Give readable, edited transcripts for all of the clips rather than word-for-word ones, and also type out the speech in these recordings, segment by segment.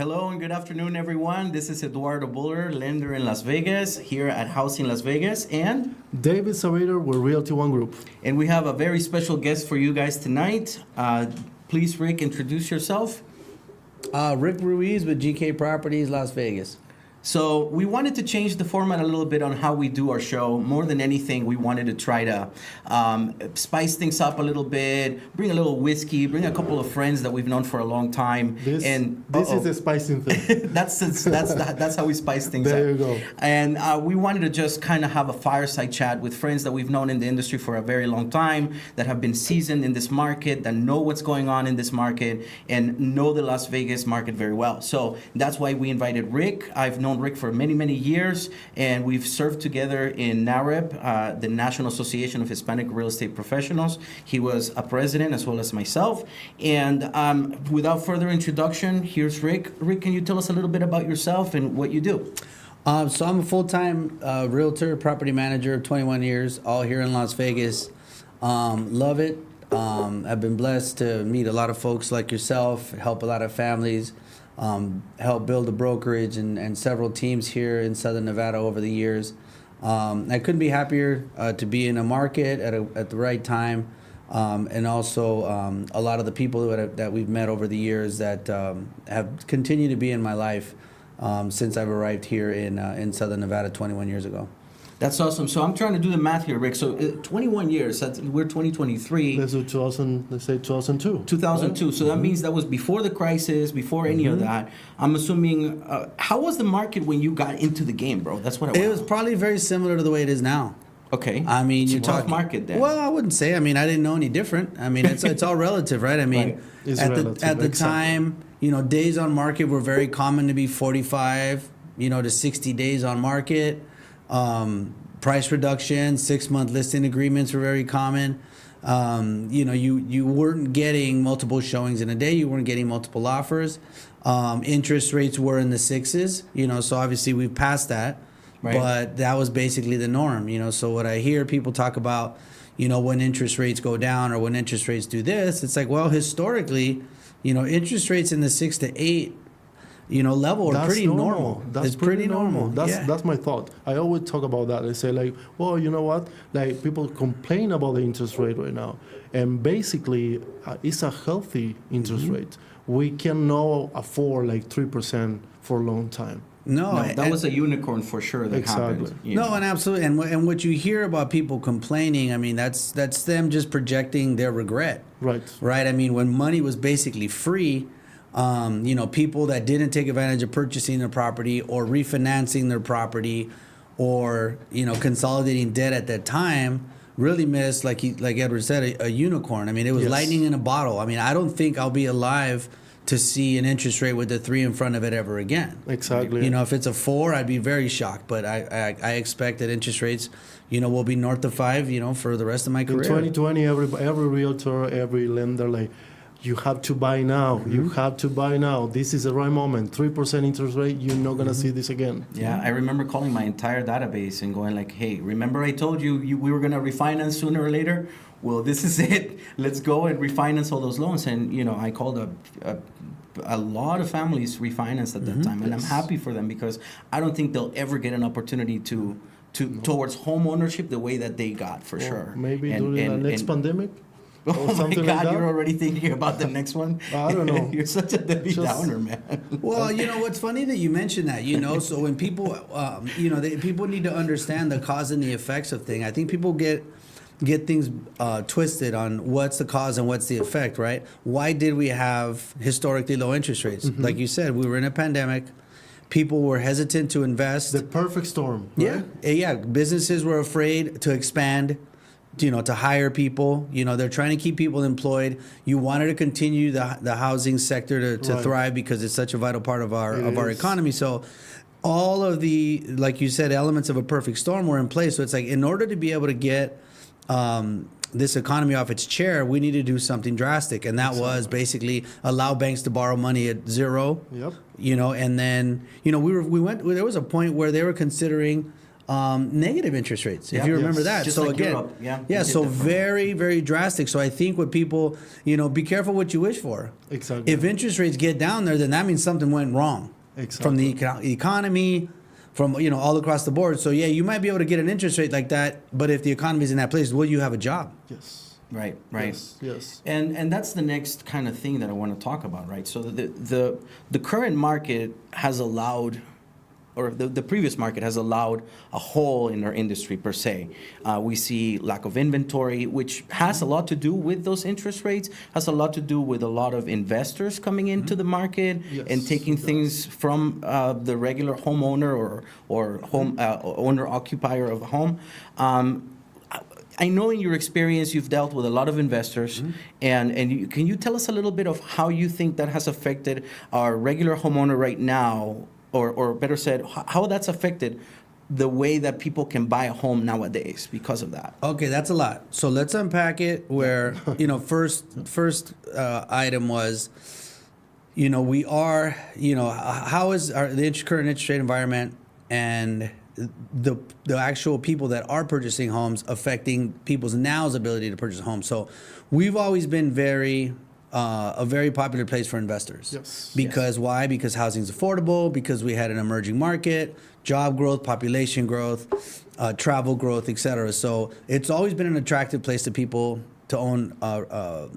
Hello and good afternoon, everyone. This is Eduardo Buller, lender in Las Vegas, here at Housing Las Vegas, David Savader with Realty One Group. and we have a very special guest for you guys tonight. Please, Rick, introduce yourself. Rick Ruiz with GK Properties, Las Vegas. So we wanted to change the format a little bit on how we do our show. More than anything, we wanted to try to spice things up a little bit, bring a little whiskey, bring a couple of friends that we've known for a long time. This is the spicing thing. That's how we spice things up. There you go. And we wanted to just kind of have a fireside chat with friends that we've known in the industry for a very long time, that have been seasoned in this market, that know what's going on in this market, and know the Las Vegas market very well. So that's why we invited Rick. I've known Rick for many, many years, and we've served together in NAREP, the National Association of Hispanic Real Estate Professionals. He was a president as well as myself. And without further introduction, here's Rick. Rick, can you tell us a little bit about yourself and what you do? So I'm a full-time realtor, property manager of 21 years, all here in Las Vegas. Love it. I've been blessed to meet a lot of folks like yourself, help a lot of families, help build a brokerage and several teams here in Southern Nevada over the years. I couldn't be happier to be in a market at the right time, and also a lot of the people that we've met over the years that have continued to be in my life since I've arrived here in Southern Nevada 21 years ago. That's awesome. So I'm trying to do the math here, Rick. So 21 years, we're 2023. Let's do 2000, let's say 2002. 2002. So that means that was before the crisis, before any of that. I'm assuming, how was the market when you got into the game, bro? That's what I want. It was probably very similar to the way it is now. Okay. I mean, It's a you're tough talking market then. Well, I wouldn't say. I mean, I didn't know any different. I mean, it's all relative, right? I mean, Right. It's at relative, the exactly. time, days on market were very common to be 45, to 60 days on market. Price reduction, 6-month listing agreements were very common. You weren't getting multiple showings in a day. You weren't getting multiple offers. Interest rates were in the sixes. So obviously we've passed that. Right. But that was basically the norm. So what I hear people talk about, when interest rates go down or when interest rates do this, it's like, well, historically, interest rates in the 6 to 8 level are pretty normal. That's pretty normal. That's my thought. I always talk about that. I say like, well, you know what? Like people complain about the interest rate right now, and basically, it's a healthy interest rate. We cannot afford like 3% for a long time. No, that was a unicorn for sure that Exactly. happened. No, and absolutely, and what you hear about people complaining, I mean, that's them just projecting their regret, Right. right? I mean, when money was basically free, people that didn't take advantage of purchasing their property or refinancing their property, or consolidating debt at that time, really missed, like Edward said, a unicorn. I mean, it was Yes. lightning in a bottle. I mean, I don't think I'll be alive to see an interest rate with a 3 in front of it ever again. Exactly. If it's a 4, I'd be very shocked. But I expect that interest rates, will be north of 5, for the rest of my In career. 2020, every realtor, every lender, like, you have to buy now. You have to buy now. This is the right moment. 3% interest rate. You're not gonna see this again. Yeah, I remember calling my entire database and going like, hey, remember I told you we were going to refinance sooner or later? Well, this is it. Let's go and refinance all those loans. And, I called a lot of families refinanced at that time. And I'm happy for them because I don't think they'll ever get an opportunity to towards home ownership the way that they got, for sure. Maybe And- during and- the next and- pandemic. Oh or my something God, like that. you're already thinking about the next one? I don't know. You're such a Debbie Just- Downer, man. Well, what's funny that you mentioned that, so when people, people need to understand the cause and the effects of things. I think people get things twisted on what's the cause and what's the effect, right? Why did we have historically low interest rates? Like you said, we were in a pandemic. People were hesitant to invest. The perfect storm. Right? Yeah. Businesses were afraid to expand, to hire people. They're trying to keep people employed. You wanted to continue the housing sector to Right. thrive because it's such a vital part of our It is. economy. So all of the, like you said, elements of a perfect storm were in place. So it's like, in order to be able to get this economy off its chair, we need to do something drastic, and that was basically allow banks to borrow money at zero. Yep. And then there was a point where they were considering negative interest rates, if Yeah. you remember Yes. that. Just so like again, Europe. Yeah, we yeah, did so that. very, very drastic. So I think what people, be careful what you wish for. Exactly. If interest rates get down there, then that means something went wrong from the economy, from all across the board. So yeah, you might be able to get an interest rate like that, but if the economy is in that place, will you have a job? Yes. Right, right. Yes. And that's the next kind of thing that I want to talk about, right? So the current market has allowed, or the previous market has allowed a hole in our industry per se. We see lack of inventory, which has a lot to do with those interest rates, has a lot to do with a lot of investors coming into the market Yes, and taking it things from the regular homeowner or home owner occupier of a home. I know in your experience you've dealt with a lot of investors, can you tell us a little bit of how you think that has affected our regular homeowner right now, or better said, how that's affected the way that people can buy a home nowadays because of that? Okay, that's a lot. So let's unpack it. Where first item was, we are, how is the current interest rate environment and the actual people that are purchasing homes affecting people's now's ability to purchase a home. So we've always been a very popular place for investors. Yes. Because why? Because housing's affordable, because we had an emerging market, job growth, population growth, travel growth, etc. So it's always been an attractive place to people to own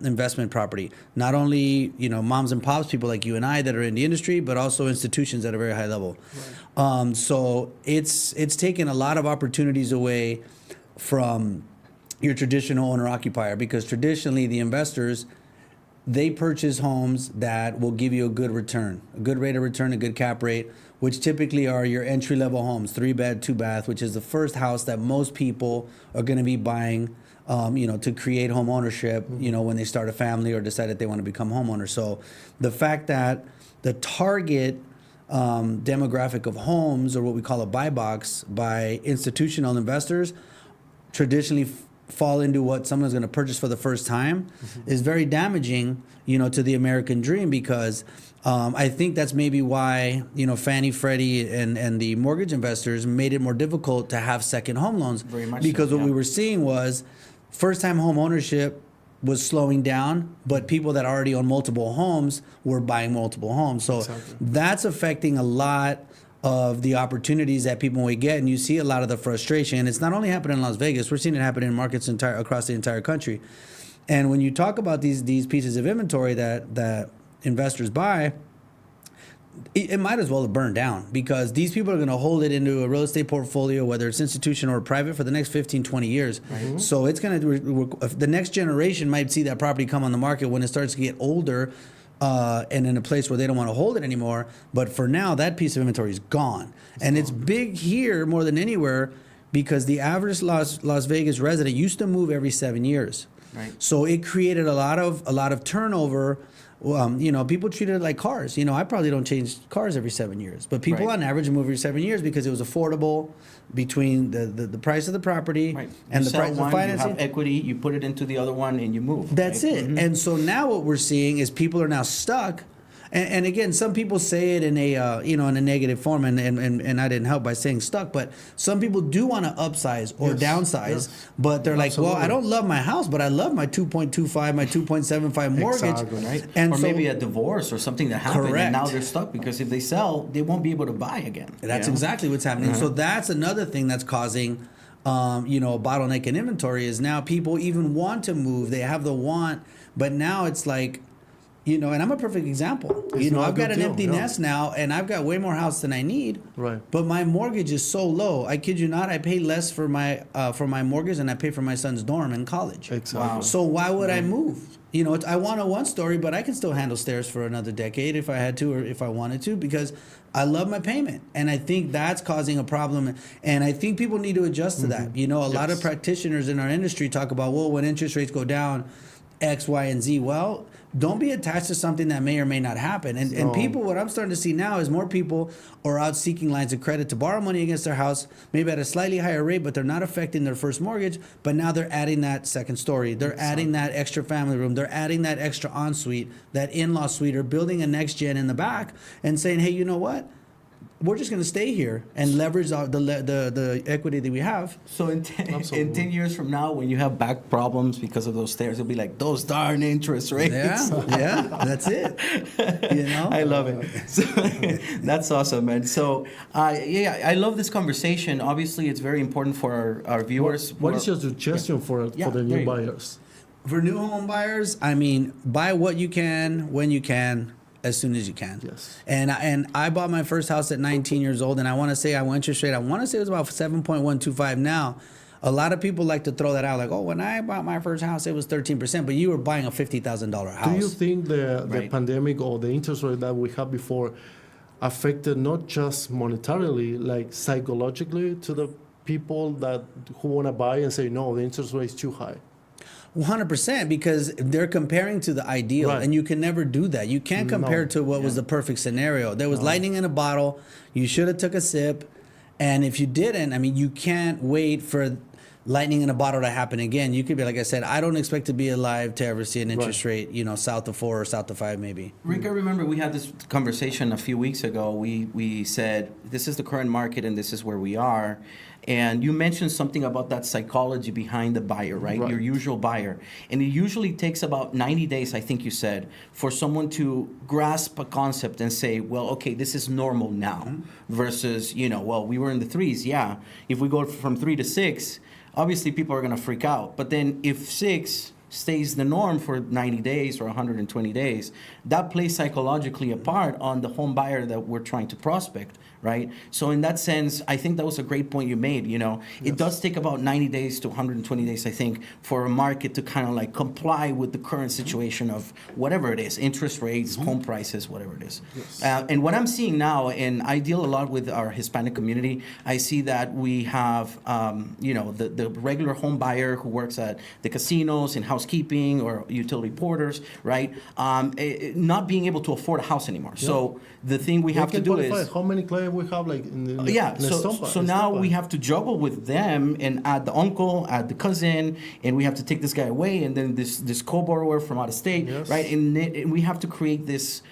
investment property. Not only moms and pops, people like you and I that are in the industry, but also institutions at a very high level. Right. So it's taken a lot of opportunities away from your traditional owner occupier, because traditionally the investors, they purchase homes that will give you a good return, a good rate of return, a good cap rate, which typically are your entry level homes, 3-bed, 2-bath, which is the first house that most people are going to be buying. To create home ownership, when they start a family or decide that they want to become homeowners. So the fact that the target demographic of homes, or what we call a buy box by institutional investors, traditionally fall into what someone's going to purchase for the first time, is very damaging, to the American dream, because I think that's maybe why, Fannie, Freddie, and the mortgage investors made it more difficult to have second home loans. Very much because so, what yeah. we were seeing was first-time home ownership was slowing down, but people that already own multiple homes were buying multiple homes. So Exactly. that's affecting a lot of the opportunities that people may get, and you see a lot of the frustration. And it's not only happening in Las Vegas; we're seeing it happen in markets across the entire country. And when you talk about these pieces of inventory that investors buy, it might as well have burned down, because these people are going to hold it into a real estate portfolio, whether it's institutional or private, for the next 15, 20 years. Right. So it's going to, the next generation might see that property come on the market when it starts to get older, and in a place where they don't want to hold it anymore. But for now, that piece of inventory is gone. It's big here more than anywhere, because the average Las Vegas resident used to move every 7 years. Right. So it created a lot of turnover. People treat it like cars. I probably don't change cars every 7 years, but people Right. on average move every 7 years because it was affordable between the price of the property Right. and You the sell price of one, financing. you have equity, you put it into the other one, and you move. That's right? it. And so now what we're seeing is people are now stuck. And again, some people say it in a in a negative form, and I didn't help by saying stuck. But some people do want to upsize or Yes, downsize, yes. but they're like, well, I Absolutely. don't love my house, but I love my 2.25, my 2.75 mortgage, Exactly. Right? And or so, maybe a divorce or something that happened, Correct. and now they're stuck because if they sell, they won't be able to buy again. That's you know? exactly what's happening. So that's another thing that's causing, a bottleneck in inventory, is now people even want to move. They have the want, but now it's like, and I'm a perfect example. It's not a I've got good an deal, empty no. nest now, and I've got way more house than I need. Right. But my mortgage is so low. I kid you not. I pay less for my mortgage than I pay for my son's dorm in college. Exactly. Wow. So why would I move? I want a one-story, but I can still handle stairs for another decade if I had to, or if I wanted to, because I love my payment. And I think that's causing a problem. And I think people need to adjust to that. A lot of Yes. practitioners in our industry talk about, well, when interest rates go down, X, Y, and Z. Well, don't be attached to something that may or may not happen. And No. people, what I'm starting to see now is more people are out seeking lines of credit to borrow money against their house, maybe at a slightly higher rate, but they're not affecting their first mortgage. But now they're adding that second story. They're adding that extra family room. They're adding that extra ensuite, that in-law suite, or building a next gen in the back and saying, hey, you know what? we're just going to stay here and leverage the equity that we have. So in 10 Absolutely. years from now, when you have back problems because of those stairs, it'll be like, those darn interest rates. Yeah, that's it. You know? I love it. So, that's awesome, man. So, yeah, I love this conversation. Obviously, it's very important for our viewers. What is your suggestion for Yeah, the there new you go. buyers? For new home buyers, I mean, buy what you can, when you can, as soon as you can. Yes. And I bought my first house at 19 years old, and I want to say our interest rate, I want to say it was about 7.125 now. A lot of people like to throw that out, like, oh, when I bought my first house, it was 13%, but you were buying a $50,000 house. Do you think the Right. pandemic or the interest rate that we had before affected not just monetarily, like psychologically to the people who want to buy and say, no, the interest rate is too high? 100%, because they're comparing to the ideal, Right. and you can never do that. You can't compare No. to what was the perfect scenario. There was lightning in a bottle. You should have took a sip, and if you didn't, I mean, you can't wait for lightning in a bottle to happen again. You could be like I said, I don't expect to be alive to ever see an interest rate, south of 4 or south of 5, maybe. Rick, I remember we had this conversation a few weeks ago. We said, this is the current market and this is where we are. And you mentioned something about that psychology behind the buyer, right? Right. Your usual buyer. And it usually takes about 90 days, I think you said, for someone to grasp a concept and say, well, okay, this is normal now. Versus, well, we were in the 3s, yeah. If we go from 3 to 6, obviously people are going to freak out. But then if 6 stays the norm for 90 days or 120 days, that plays psychologically a part on the home buyer that we're trying to prospect, right? So in that sense, I think that was a great point you made. It does take about 90 days to 120 days, I think, for a market to kind of like comply with the current situation of whatever it is, interest rates, home prices, whatever it is. And what I'm seeing now, and I deal a lot with our Hispanic community, I see that we have, the regular home buyer who works at the casinos in housekeeping or utility porters, right? Not being able to afford a house anymore. So the thing we have to do is, how many clients we have, like in yeah, in so now we have to juggle with them and add the uncle, add the cousin, and we have to take this guy away, and then this co-borrower from out of state, Yes. right? And we have to create this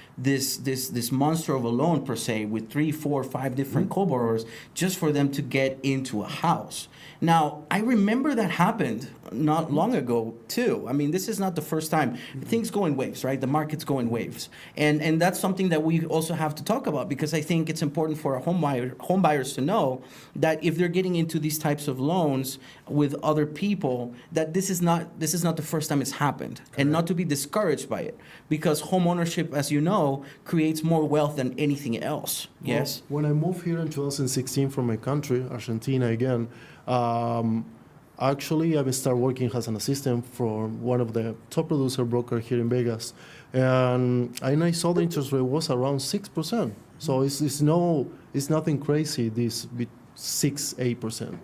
monster of a loan per se with 3, 4, 5 different co-borrowers just for them to get into a house. Now, I remember that happened not long ago too. I mean, this is not the first time. Things go in waves, right? The markets go in waves, and that's something that we also have to talk about, because I think it's important for our home buyers to know that if they're getting into these types of loans with other people, that this is not the first time it's happened, and not to be discouraged by it, because home ownership, as you know, creates more wealth than anything else. Yes. When I moved here in 2016 from my country, Argentina again, actually I started working as an assistant for one of the top producer broker here in Vegas, and I saw the interest rate was around 6%. So it's nothing crazy. This 6-8%.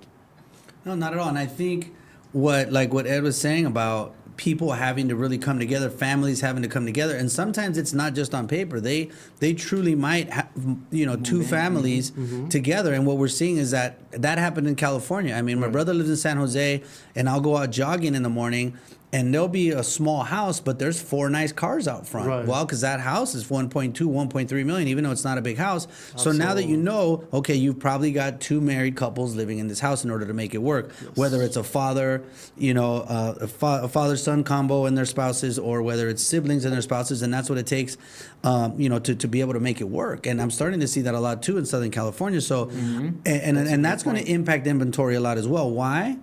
No, not at all. And I think what Ed was saying about people having to really come together, families having to come together, and sometimes it's not just on paper. They truly might have, two families together. And what we're seeing is that happened in California. I mean, my brother lives in San Jose, and I'll go out jogging in the morning, and there'll be a small house, but there's 4 nice cars out front. Right. Well, because that house is 1.2, 1.3 million, even though it's not a big house. So now that you know, okay, you've probably got 2 married couples living in this house in order to make it work. Yes. Whether it's a father, a father-son combo and their spouses, or whether it's siblings and their spouses, and that's what it takes, to be able to make it work. And I'm starting to see that a lot too in Southern California. So, and that's going to impact inventory a lot as well. Why?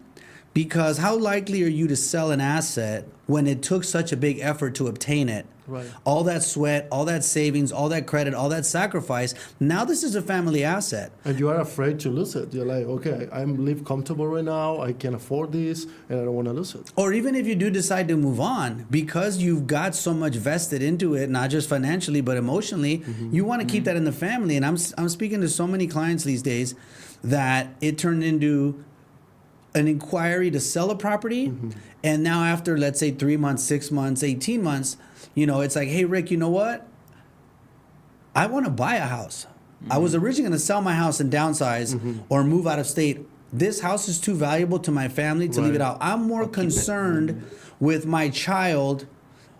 Because how likely are you to sell an asset when it took such a big effort to obtain it? Right. All that sweat, all that savings, all that credit, all that sacrifice. Now this is a family asset. And you are afraid to lose it. You're like, okay, I live comfortable right now. I can afford this, and I don't want to lose it. Or even if you do decide to move on, because you've got so much vested into it, not just financially but emotionally, you want to keep that in the family. And I'm speaking to so many clients these days that it turned into an inquiry to sell a property, and now after, let's say, 3 months, 6 months, 18 months, it's like, hey, Rick, you know what? I want to buy a house. I was originally going to sell my house and downsize or move out of state. This house is too valuable to my family to leave it out. I'm more concerned with my child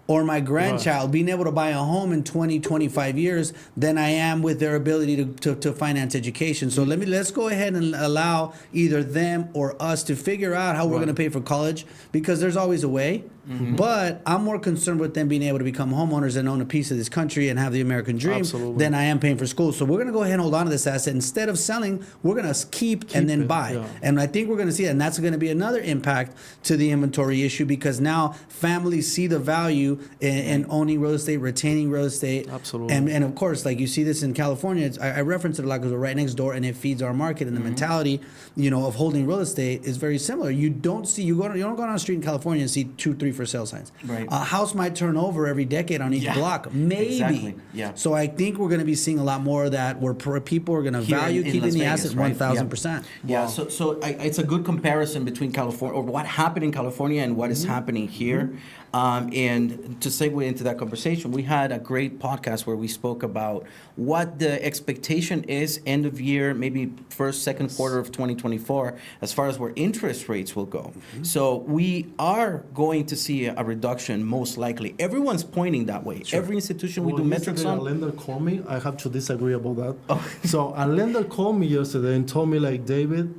or my grandchild being able to buy a home in 20, 25 years than I am with their ability to finance education. So let's go ahead and allow either them or us to figure out how we're going to pay for college, because there's always a way. But I'm more concerned with them being able to become homeowners and own a piece of this country and have the American dream than I am paying for school. So we're going to go ahead and hold on to this asset. Instead of selling, we're going to keep and then buy. Yeah. And I think we're going to see it. And that's going to be another impact to the inventory issue, because now families see the value in owning real estate, retaining real estate. Absolutely. And of course, like you see this in California, I reference it a lot because we're right next door and it feeds our market. And the mentality, of holding real estate is very similar. You don't go down the street in California and see 2, 3 for sale signs. Right. A house might turn over every decade on each block, maybe. Exactly. Yeah. So I think we're going to be seeing a lot more of that, where people are going to Here value in keeping Las the Vegas, asset right? 1,000%. Yeah. So it's a good comparison between California, or what happened in California, and what is happening here. And to segue into that conversation, we had a great podcast where we spoke about what the expectation is end of year, maybe first, second quarter of 2024, as far as where interest rates will go. So we are going to see a reduction, most likely. Everyone's pointing that way. Every institution we do metrics yesterday on. a lender called me. I have to disagree about that. So a lender called me yesterday and told me, like, David,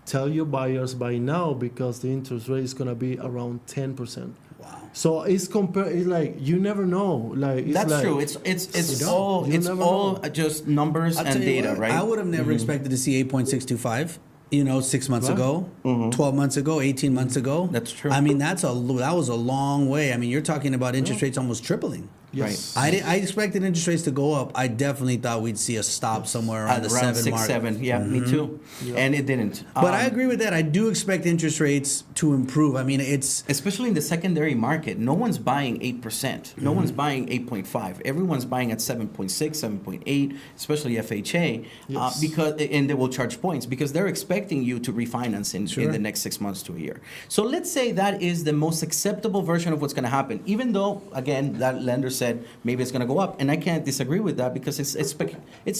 tell your buyers by now, because the interest rate is going to be around 10%. Wow. So it's like you never know. Like it's That's like, true. It's You all never know. just numbers I'll and tell you data, what, right? I would have never expected to see 8.625. 6 months Right. ago, 12 months ago, 18 months ago. That's true. I mean, that was a long way. I mean, you're talking about interest rates almost tripling. Yes. I expected interest rates to go up. I definitely thought we'd see a stop somewhere around At the around 7 6, mark. 7. Yeah, me too. And it didn't. But I agree with that. I do expect interest rates to improve. I mean, it's Especially in the secondary market, no one's buying 8%. No one's buying 8.5. Everyone's buying at 7.6, 7.8, especially FHA, Yes. and they will charge points because they're expecting you to refinance in the next 6 months to a year. So let's say that is the most acceptable version of what's going to happen, even though, again, that lender said maybe it's going to go up. And I can't disagree with that because it's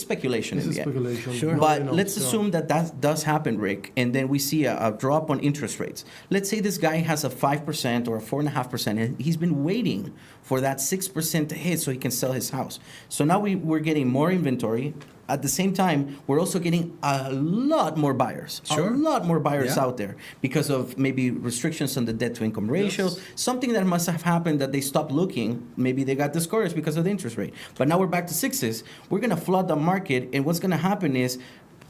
speculation This in is the end. speculation. Sure. But Nobody knows, let's assume that does happen, Rick, and then we see a drop on interest rates. Let's say this guy has a 5% or a 4.5%, and he's been waiting for that 6% to hit so he can sell his house. So now we're getting more inventory. At the same time, we're also getting a lot more buyers. Sure. A lot more buyers Yeah. out there because of maybe restrictions on the debt-to-income ratio, something that must have happened that they stopped looking. Maybe they got discouraged because of the interest rate. But now we're back to 6s. We're going to flood the market, and what's going to happen is,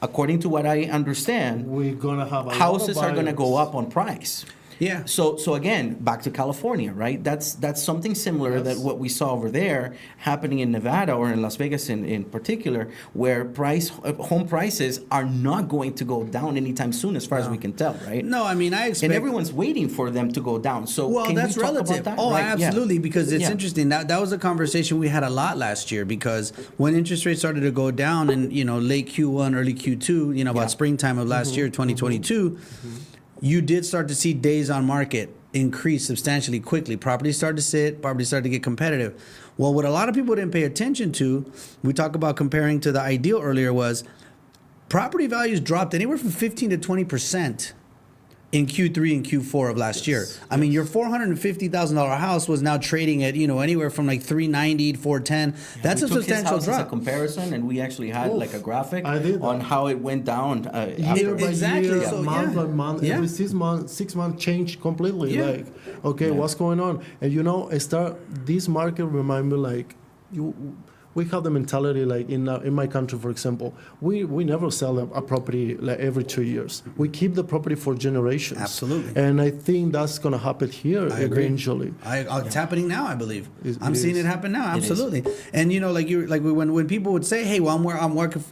according to what I understand, We're gonna have a lot of houses are going to go buyers. up on price. yeah. So again, back to California, right? That's something similar that what we saw over there happening in Nevada or in Las Vegas in particular, where home prices are not going to go down anytime soon, as far as we can tell, right? No, I mean, I expect. And everyone's waiting for them to go down. So Well, can that's we talk relative. about that? Oh, Right, yeah. absolutely, because it's Yeah. interesting. That was a conversation we had a lot last year, because when interest rates started to go down in late Q1, early Q2, about springtime of last year, 2022, you did start to see days on market increase substantially quickly. Properties started to sit. Properties started to get competitive. Well, what a lot of people didn't pay attention to, we talked about comparing to the ideal earlier, was property values dropped anywhere from 15 to 20% in Q3 and Q4 of last year. I mean, your $450,000 house was now trading at anywhere from like 390 to 410. That's We a took his substantial house as a drop. comparison, and we actually had like a graphic I did that. on how it went down Year after. by Exactly, year, so, month yeah. by month, Yeah. every 6 months change completely. Yeah. Like, okay, what's going on? And this market remind me like we have the mentality like in my country, for example, we never sell a property like every 2 years. We keep the property for generations. Absolutely. And I think that's gonna happen here I agree. eventually. It's happening now, I believe. It I'm seeing is. it happen now. It is. Absolutely. And when people would say, "Hey, well,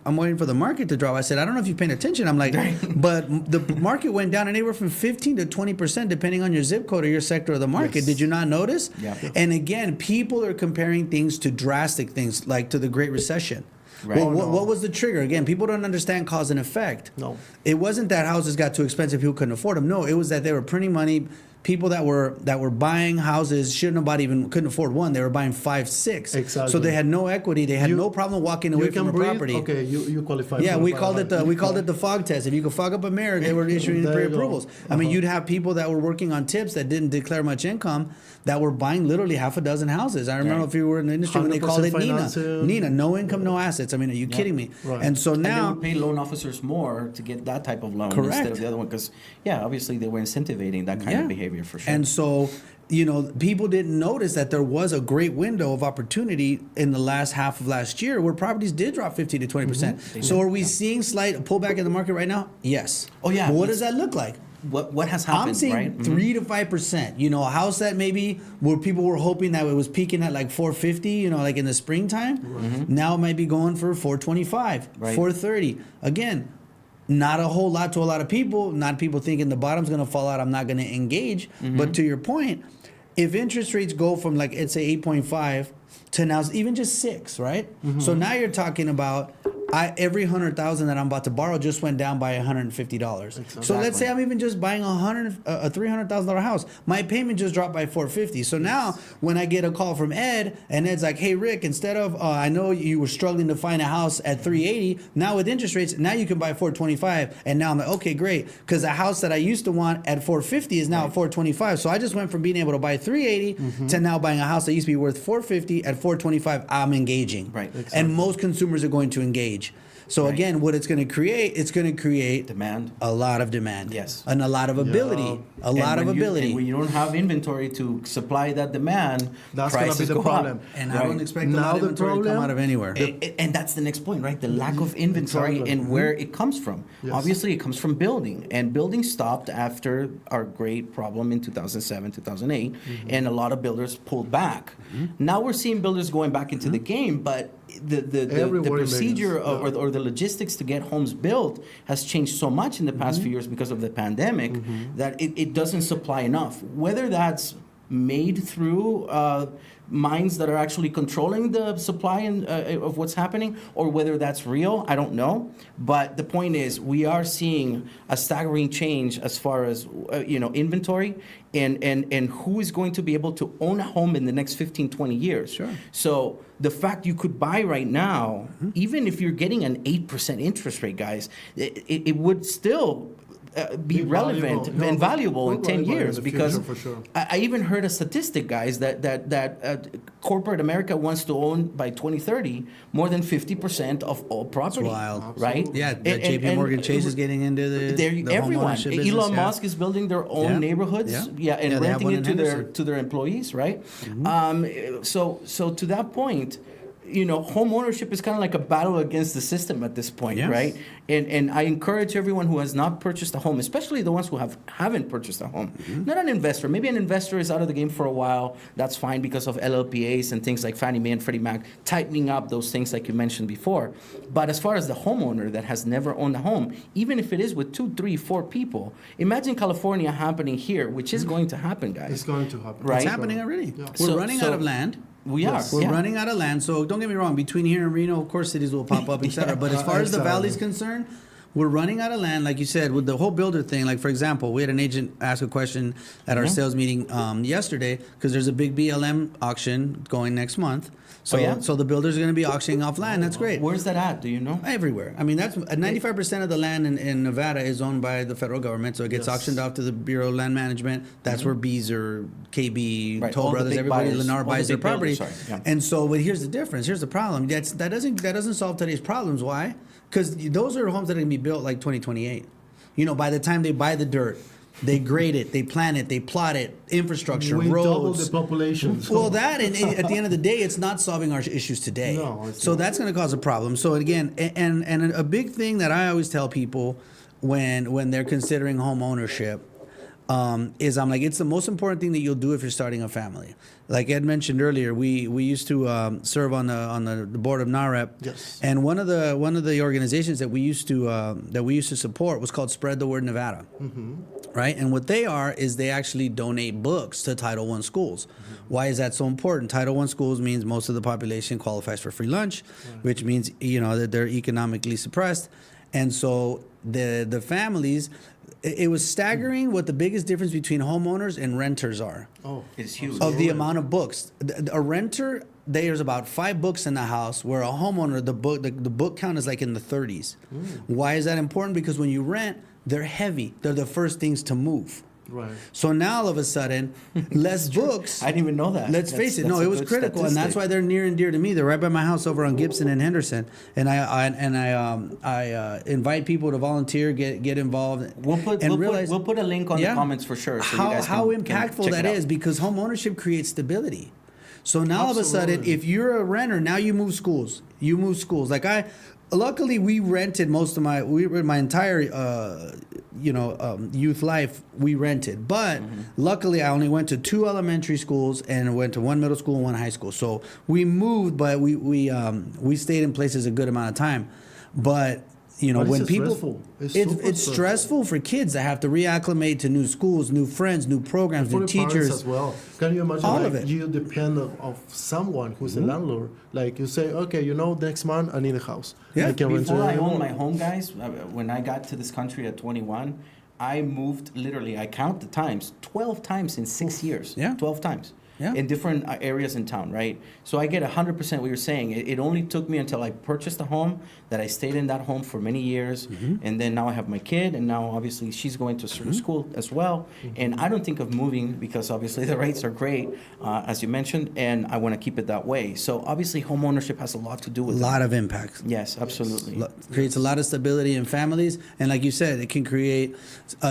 I'm waiting for the market to drop," I said, "I don't know if you're paying attention." I'm like, but the market went down anywhere from 15 to 20% depending on your zip code or your sector of the market. Yes. Did you not notice? Yeah. And again, people are comparing things to drastic things, like to the Great Recession. Right. Well, Oh, no. what was the trigger? Again, people don't understand cause and effect. No. It wasn't that houses got too expensive, people couldn't afford them. No, it was that they were printing money, people that were buying houses couldn't afford one. They were buying 5, 6. Exactly. So they had no equity. They had no problem walking away from the property. Okay, you qualify. Yeah, for we the called it the fog test. If you could fog up a mirror, they were issuing There you go. pre-approvals. I mean, you'd have people that were working on tips that didn't declare much income that were buying literally half a dozen houses. I remember Right. if you were in the industry when they called it 100% Nina. financing. Nina, no income, no assets. I mean, are you kidding me? Right. And so And they now, would pay loan officers more to get that type of loan Correct. instead of the other one because, yeah, obviously they were incentivizing that kind of behavior for sure. And so, people didn't notice that there was a great window of opportunity in the last half of last year where properties did drop 15 to 20%. So are we seeing slight pullback in the market right now? Yes. Oh, yeah. But what does that look like? what has happened, I'm seeing right? 3 to 5%. A house that maybe where people were hoping that it was peaking at like 450, like in the springtime. Now it might be going for 425, Right. 430. Again, not a whole lot to a lot of people. Not people thinking the bottom's going to fall out. I'm not going to engage. But to your point, if interest rates go from like let's say 8.5 to now even just 6, right? So now you're talking about every 100,000 that I'm about to borrow just went down by $150. So let's say I'm even just buying a $300,000 house. My payment just dropped by $450. So now when I get a call from Ed and Ed's like, "Hey Rick, instead of I know you were struggling to find a house at $380, now with interest rates, now you can buy $425." And now I'm like, "Okay, great," because the house that I used to want at $450 is now at $425. So I just went from being able to buy $380 to now buying a house that used to be worth $450 at $425. I'm engaging, Right. And most consumers are going to engage. So Right. again, what it's going to create, Demand. a lot of demand, Yes. and a lot of ability, Yeah. a lot of ability. And when you don't have inventory to supply that demand, That's gonna be prices the go problem. up. And I right? don't expect a Now lot of the inventory to come problem- out of anywhere. And that's the next point, right? The lack of inventory Exactly. and where it comes from. Yes. Obviously, it comes from building, and building stopped after our great problem in 2007, 2008, and a lot of builders pulled back. Now we're seeing builders going back into the game, but the Everywhere in procedure Vegas, or the logistics to get homes built has changed so much in the past few years because of the pandemic that it doesn't supply enough. Whether that's made through minds that are actually controlling the supply and of what's happening, or whether that's real, I don't know. But the point is, we are seeing a staggering change as far as inventory and who is going to be able to own a home in the next 15, 20 years. Sure. So the fact you could buy right now, even if you're getting an 8% interest rate, guys, it would still be relevant valuable. and No, valuable in but 10 valuable in years the because future, for sure. I even heard a statistic, guys, that corporate America wants to own by 2030 more than 50% of all property. wild. Right? Yeah, And- JP Morgan Chase is getting into the home everyone. ownership business, Elon yeah. Musk is building their own Yeah. neighborhoods, Yeah. and Yeah, they have renting one it in to Henderson. their employees, right? So to that point, home ownership is kind of like a battle against the system at this point, Yes. right? And I encourage everyone who has not purchased a home, especially the ones who haven't purchased a home, not an investor. Maybe an investor is out of the game for a while. That's fine because of LLPAs and things like Fannie Mae and Freddie Mac tightening up those things like you mentioned before. But as far as the homeowner that has never owned a home, even if it is with 2, 3, 4 people, imagine California happening here, which is going to happen, guys. It's going to happen. Right. It's happening already. Yeah. We're So- running so- out of land. We Yes. are. We're yeah. running out of land, so don't get me wrong. Between here and Reno, of course, cities will pop up, etc. But as far as the Exactly. valley's concerned, we're running out of land. Like you said, with the whole builder thing. Like for example, we had an agent ask a question at our sales meeting yesterday because there's a big BLM auction going next month. So, Oh, yeah? so the builders are going to be auctioning off land. That's great. Where's that at? Do you know? Everywhere. I mean, that's 95% of the land in Nevada is owned by the federal government, so it gets Yes. auctioned off to the Bureau of Land Management. That's where Beazer, KB, Right, Toll all the Brothers, big everybody, buyers, all Lennar the buys their big builders, property. sorry, yeah. And so, but here's the difference. Here's the problem. That doesn't solve today's problems. Why? Because those are homes that are going to be built like 2028. By the time they buy the dirt, they grade it, they plan it, they plot it, infrastructure, We double roads. the population. Well, that and at the end of the day, it's not solving our issues today. No, it's so not. that's going to cause a problem. So again, and a big thing that I always tell people when they're considering home ownership is I'm like, it's the most important thing that you'll do if you're starting a family. Like Ed mentioned earlier, we used to serve on the board of NAREP. Yes. And one of the organizations that we used to support was called Spread the Word Nevada. Right? And what they are is they actually donate books to Title I schools. Why is that so important? Title I schools means most of the population qualifies for free lunch, which means that they're economically suppressed. And so the families, it was staggering what the biggest difference between homeowners and renters are. Oh, It's huge. Of the amount of books. A renter, there's about 5 books in the house, where a homeowner, the book count is like in the 30s. Why is that important? Because when you rent, they're heavy. They're the first things to move. right. So now all of a sudden, less books. I didn't even know that. Let's face it. No, a it was good critical, and that's statistic. why they're near and dear to me. They're right by my house over on Gibson and Henderson, and I invite people to volunteer, get involved. We'll put a link on the comments for sure. So you guys how can impactful check that it out. is, because home ownership creates stability. So now all of a sudden, Absolutely. if you're a renter, now you move schools. Like luckily we rented most of my entire youth life we rented, but luckily I only went to 2 elementary schools and went to 1 middle school and 1 high school. So we moved, but we stayed in places a good amount of time. But But when it's people, stressful. It's it's super stressful for kids that have to reacclimate to new schools, new friends, new programs, For new the parents teachers. as well. Can you imagine? All like, of it. You depend of someone who's a landlord. Like you say, okay, next month I need a house. Yeah. I can rent Before it I owned anymore. my home, guys, when I got to this country at 21, I moved literally, I count the times, 12 times in 6 years. Yeah. 12 times. Yeah. In different areas in town, right? So I get 100% what you're saying. It only took me until I purchased a home that I stayed in that home for many years. And then now I have my kid, and now obviously she's going to a certain school as well. And I don't think of moving because obviously the rates are great, as you mentioned, and I want to keep it that way. So obviously home ownership has a lot to do A with lot that. of impact. Yes, absolutely. Creates a lot of stability in families, and like you said, it can create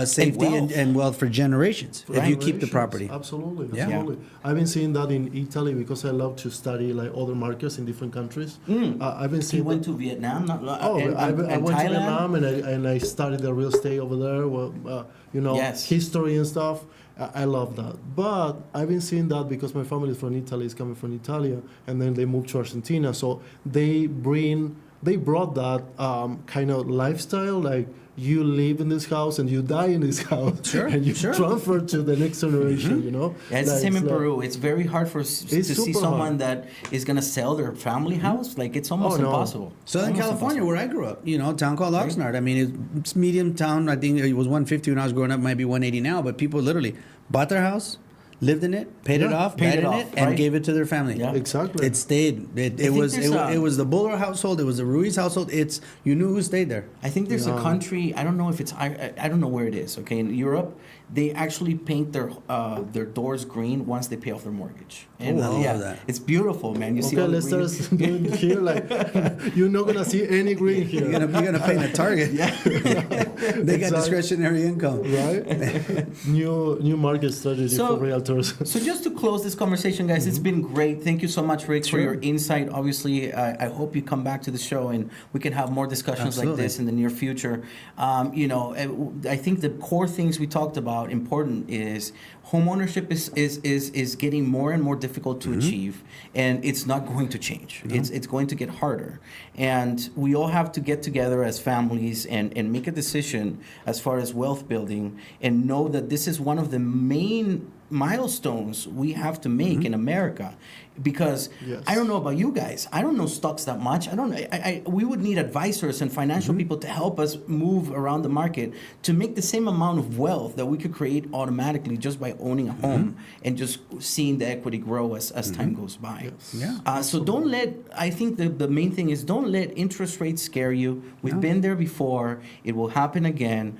safety wealth. and wealth for generations if you keep the Generations. property. Absolutely, Yeah. absolutely. I've been seeing that in Italy because I love to study like other markets in different countries. I've been He seeing. went to Vietnam, Oh, I went to Thailand. Vietnam and I studied the real estate over there. Well, Yes. history and stuff. I love that. But I've been seeing that because my family is from Italy, is coming from Italia, and then they moved to Argentina. So they brought that kind of lifestyle, like you live in this house and you die in this house, Sure, and you sure. transfer to the next generation. Yeah, it's the Like, same in like- Peru. It's very hard to see super someone hard. that is going to sell their family house. Like, it's almost Oh, no. impossible. Southern Almost California, impossible. where I grew up, a town called Oxnard. I mean, it's medium town. I think it was 150 when I was growing up. Might be 180 now. But people literally bought their house, lived in it, paid it Yeah, off, paid died it in off, it, and right? gave it to their family. Yeah. Exactly. It stayed. It think was there's it was the Buller household. It was the Ruiz household. You knew who stayed there. I think there's a country. I don't know if it's. I don't know where it is. Okay, in Europe, they actually paint their doors green once they pay off their mortgage. And I love that. it's beautiful, man. You see Okay, all the let's green. start doing here. Like you're not gonna see any green here. You're gonna paint a target. They got Exactly. discretionary income. Right? new market strategy So- for realtors. So just to close this conversation, guys, it's been great. Thank you so much, Rick, for Sure. your insight. Obviously, I hope you come back to the show and we can have more discussions like Absolutely. this in the near future. I think the core things we talked about important is homeownership is getting more and more difficult to achieve, and it's not going to change. It's going to get harder, and we all have to get together as families and make a decision as far as wealth building, and know that this is one of the main milestones we have to make in America, because Yes. I don't know about you guys, I don't know stocks that much. I don't know. We would need advisors and financial people to help us move around the market to make the same amount of wealth that we could create automatically just by owning a home and just seeing the equity grow as time goes by. Yeah. So don't let, I think the main thing is don't let interest rates scare you. We've been there before. It will happen again.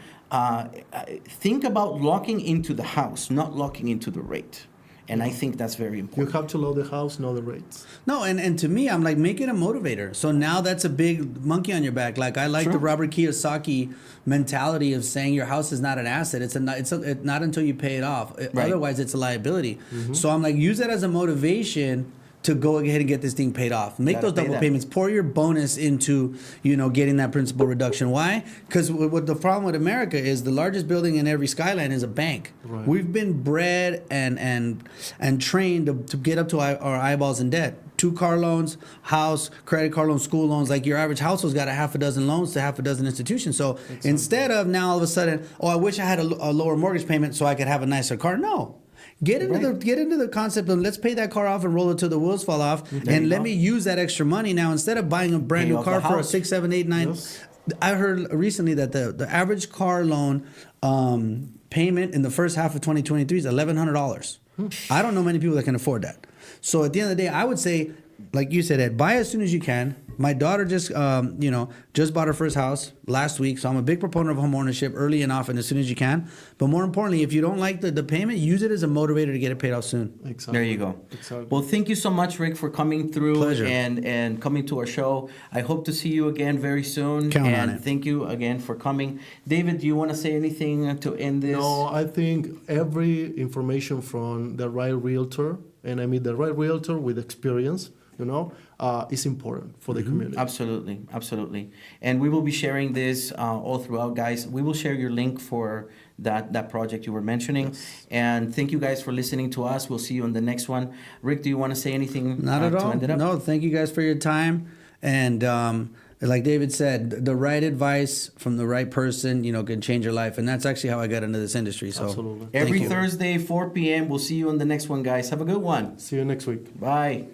Think about locking into the house, not locking into the rate. And I think that's very You important. have to load the house, know the rates. No, and to me, I'm like, make it a motivator. So now that's a big monkey on your back. Like I like Sure. the Robert Kiyosaki mentality of saying your house is not an asset. It's not until you pay it off. Right. Otherwise, it's a liability. So I'm like, use that as a motivation to go ahead and get this thing paid off. Make Gotta those pay double that. payments. Pour your bonus into, getting that principal reduction. Why? Because what the problem with America is the largest building in every skyline is a bank. Right. We've been bred and trained to get up to our eyeballs in debt. 2-car loans, house, credit card loans, school loans. Like your average household's got a half a dozen loans to half a dozen institutions. So instead of now all of a sudden, I wish I had a lower mortgage payment so I could have a nicer car. No. Get into the concept of let's pay that car off and roll it till the wheels fall off, There and you let go. me use that extra money now instead of buying a brand Pay new off car the for a house. 6, 7, 8, 9. Yes. I heard recently that the average car loan payment in the first half of 2023 is $1,100. I don't know many people that can afford that. So at the end of the day, I would say, like you said, Ed, buy as soon as you can. My daughter just bought her first house last week, so I'm a big proponent of home ownership early and often as soon as you can. But more importantly, if you don't like the payment, use it as a motivator to get it paid off soon. Exactly. There you go. Exactly. Well, thank you so much, Rick, for coming through Pleasure. and coming to our show. I hope to see you again very soon. Count on and it. thank you again for coming. David, do you want to say anything to end this? No, I think every information from the right realtor, and I mean the right realtor with experience, is important for the community. Absolutely, absolutely. And we will be sharing this all throughout, guys. We will share your link for that project you were mentioning. Yes. And thank you guys for listening to us. We'll see you on the next one. Rick, do you want to say anything Not at to all. end it up? No, thank you guys for your time. And like David said, the right advice from the right person, can change your life. And that's actually how I got into this industry. So Absolutely. Every thank you. Thursday, 4 p.m. We'll see you on the next one, guys. Have a good one. See you next week. Bye.